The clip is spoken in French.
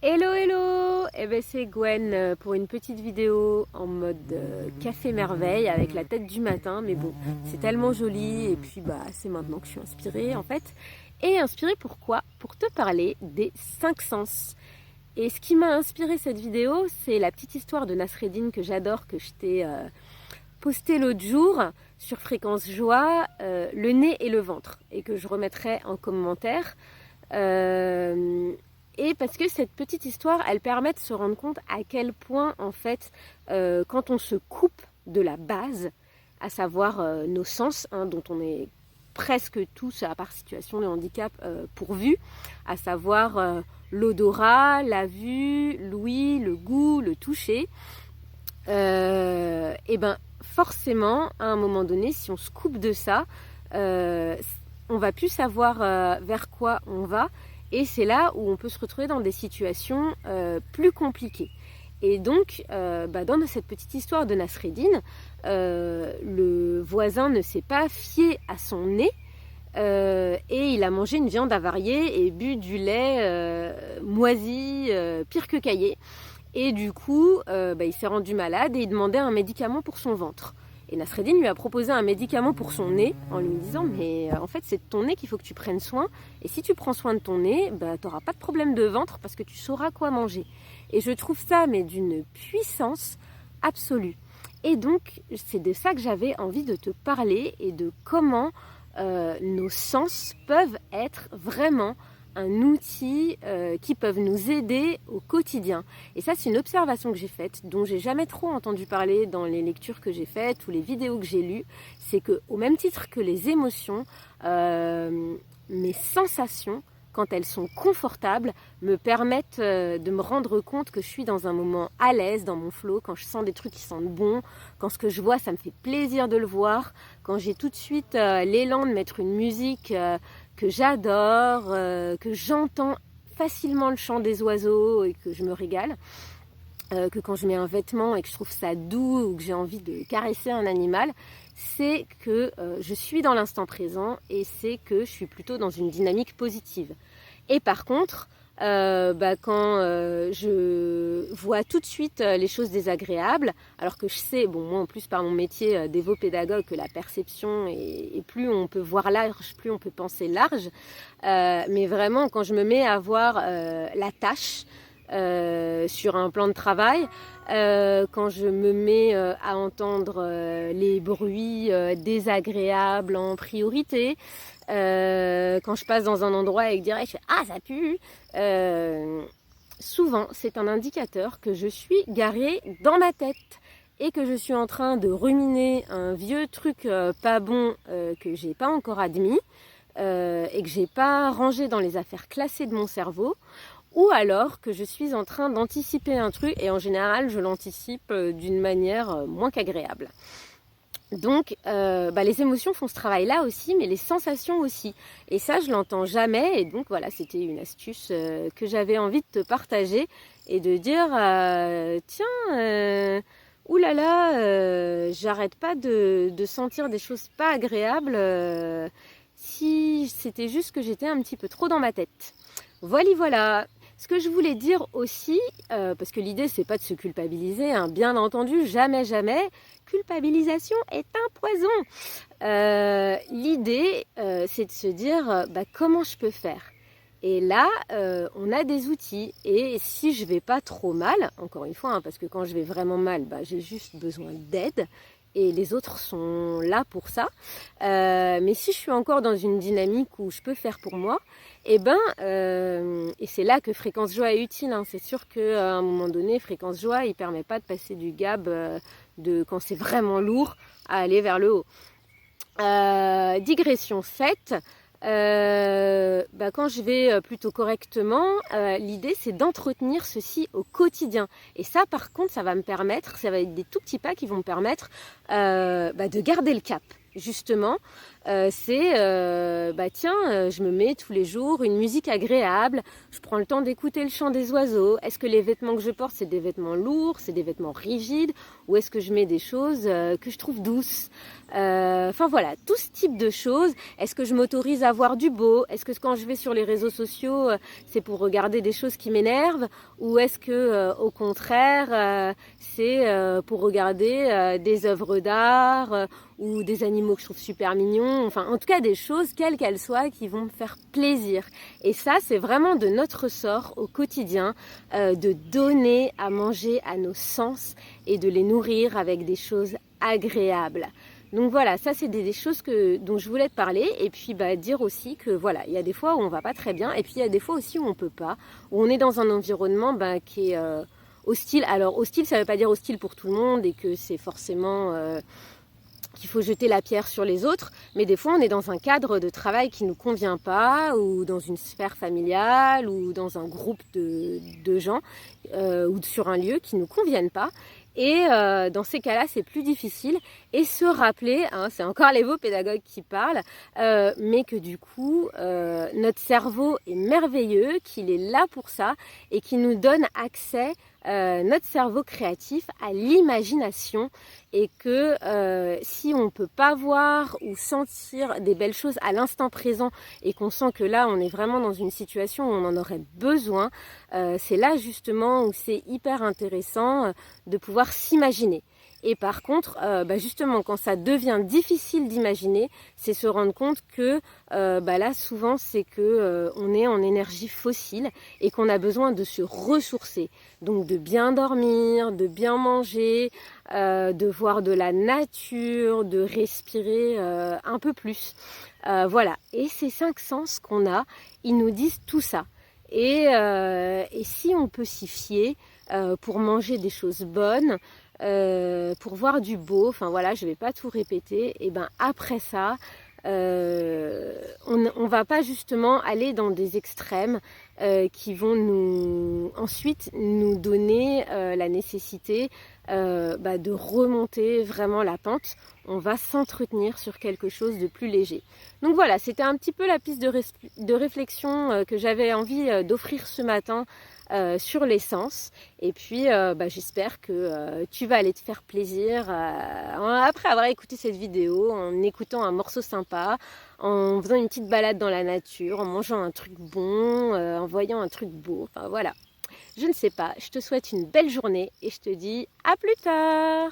Hello hello. Eh ben c'est Gwen pour une petite vidéo en mode café merveille avec la tête du matin, mais bon, c'est tellement joli et puis c'est maintenant que je suis inspirée en fait. Et inspirée pourquoi? Pour te parler des 5 sens. Et ce qui m'a inspiré cette vidéo, c'est la petite histoire de Nasreddin que j'adore, que je t'ai posté l'autre jour sur Fréquence Joie, le nez et le ventre, et que je remettrai en commentaire. Et parce que cette petite histoire, elle permet de se rendre compte à quel point, en fait, quand on se coupe de la base, à savoir nos sens, dont on est presque tous, à part situation de handicap, pourvus, à savoir l'odorat, la vue, l'ouïe, le goût, le toucher, et ben forcément, à un moment donné, si on se coupe de ça, on va plus savoir vers quoi on va. Et c'est là où on peut se retrouver dans des situations plus compliquées. Et donc, dans cette petite histoire de Nasreddin, le voisin ne s'est pas fié à son nez et il a mangé une viande avariée et bu du lait moisi, pire que caillé. Et du coup, il s'est rendu malade et il demandait un médicament pour son ventre. Et Nasreddin lui a proposé un médicament pour son nez en lui disant mais en fait c'est de ton nez qu'il faut que tu prennes soin et si tu prends soin de ton nez, tu n'auras pas de problème de ventre parce que tu sauras quoi manger. Et je trouve ça mais d'une puissance absolue. Et donc c'est de ça que j'avais envie de te parler et de comment nos sens peuvent être vraiment un outil qui peuvent nous aider au quotidien. Et ça, c'est une observation que j'ai faite, dont j'ai jamais trop entendu parler dans les lectures que j'ai faites ou les vidéos que j'ai lues. C'est que, au même titre que les émotions, mes sensations, quand elles sont confortables, me permettent de me rendre compte que je suis dans un moment à l'aise, dans mon flow, quand je sens des trucs qui sentent bon, quand ce que je vois, ça me fait plaisir de le voir, quand j'ai tout de suite l'élan de mettre une musique que j'adore, que j'entends facilement le chant des oiseaux et que je me régale, que quand je mets un vêtement et que je trouve ça doux ou que j'ai envie de caresser un animal, c'est que je suis dans l'instant présent et c'est que je suis plutôt dans une dynamique positive. Et par contre, quand je vois tout de suite les choses désagréables, alors que je sais, moi en plus par mon métier d'évo-pédagogue, que la perception et plus on peut voir large, plus on peut penser large, mais vraiment quand je me mets à voir la tâche sur un plan de travail, quand je me mets à entendre les bruits désagréables en priorité, quand je passe dans un endroit et que direct je fais ah ça pue, souvent c'est un indicateur que je suis garée dans ma tête et que je suis en train de ruminer un vieux truc pas bon que j'ai pas encore admis et que j'ai pas rangé dans les affaires classées de mon cerveau, ou alors que je suis en train d'anticiper un truc et en général je l'anticipe d'une manière moins qu'agréable. Donc les émotions font ce travail-là aussi, mais les sensations aussi. Et ça, je l'entends jamais. Et donc voilà, c'était une astuce que j'avais envie de te partager et de dire tiens, oulala, j'arrête pas de sentir des choses pas agréables si c'était juste que j'étais un petit peu trop dans ma tête. Voilà. Ce que je voulais dire aussi, parce que l'idée c'est pas de se culpabiliser, bien entendu, jamais, culpabilisation est un poison. L'idée c'est de se dire comment je peux faire. Et là, on a des outils. Et si je vais pas trop mal, encore une fois, parce que quand je vais vraiment mal, j'ai juste besoin d'aide. Et les autres sont là pour ça. Mais si je suis encore dans une dynamique où je peux faire pour moi, et c'est là que Fréquence Joie est utile. C'est sûr qu'à un moment donné, Fréquence Joie, il permet pas de passer du gab de quand c'est vraiment lourd à aller vers le haut. Digression faite. Quand je vais plutôt correctement, l'idée c'est d'entretenir ceci au quotidien. Et ça par contre ça va être des tout petits pas qui vont me permettre de garder le cap. justement, c'est tiens, je me mets tous les jours une musique agréable, je prends le temps d'écouter le chant des oiseaux. Est-ce que les vêtements que je porte, c'est des vêtements lourds, c'est des vêtements rigides, ou est-ce que je mets des choses que je trouve douces? Enfin voilà, tout ce type de choses. Est-ce que je m'autorise à voir du beau? Est-ce que quand je vais sur les réseaux sociaux, c'est pour regarder des choses qui m'énervent? Ou est-ce que au contraire, c'est pour regarder des œuvres d'art ou des animaux que je trouve super mignons, enfin en tout cas des choses, quelles qu'elles soient, qui vont me faire plaisir. Et ça, c'est vraiment de notre ressort au quotidien, de donner à manger à nos sens et de les nourrir avec des choses agréables. Donc voilà, ça c'est des choses dont je voulais te parler, et puis dire aussi que voilà, il y a des fois où on va pas très bien, et puis il y a des fois aussi où on peut pas, où on est dans un environnement qui est hostile. Alors hostile, ça veut pas dire hostile pour tout le monde, et que c'est forcément qu'il faut jeter la pierre sur les autres, mais des fois on est dans un cadre de travail qui ne nous convient pas, ou dans une sphère familiale, ou dans un groupe de gens, ou sur un lieu qui ne nous conviennent pas. Et dans ces cas-là, c'est plus difficile. Et se rappeler, hein, c'est encore les beaux pédagogues qui parlent, mais que du coup, notre cerveau est merveilleux, qu'il est là pour ça, et qu'il nous donne accès, notre cerveau créatif, à l'imagination, et que si on ne peut pas voir ou sentir des belles choses à l'instant présent, et qu'on sent que là, on est vraiment dans une situation où on en aurait besoin, c'est là justement où c'est hyper intéressant de pouvoir s'imaginer. Et par contre, justement, quand ça devient difficile d'imaginer, c'est se rendre compte que là, souvent, c'est que on est en énergie fossile et qu'on a besoin de se ressourcer. Donc, de bien dormir, de bien manger, de voir de la nature, de respirer un peu plus. Voilà. Et ces 5 sens qu'on a, ils nous disent tout ça. Et si on peut s'y fier pour manger des choses bonnes, pour voir du beau, enfin voilà, je vais pas tout répéter, et après ça, on va pas justement aller dans des extrêmes qui vont ensuite nous donner la nécessité de remonter vraiment la pente. On va s'entretenir sur quelque chose de plus léger. Donc voilà, c'était un petit peu la piste de réflexion que j'avais envie d'offrir ce matin sur l'essence. Et puis j'espère que tu vas aller te faire plaisir après avoir écouté cette vidéo, en écoutant un morceau sympa, en faisant une petite balade dans la nature, en mangeant un truc bon, en voyant un truc beau. Enfin voilà, je ne sais pas, je te souhaite une belle journée et je te dis à plus tard.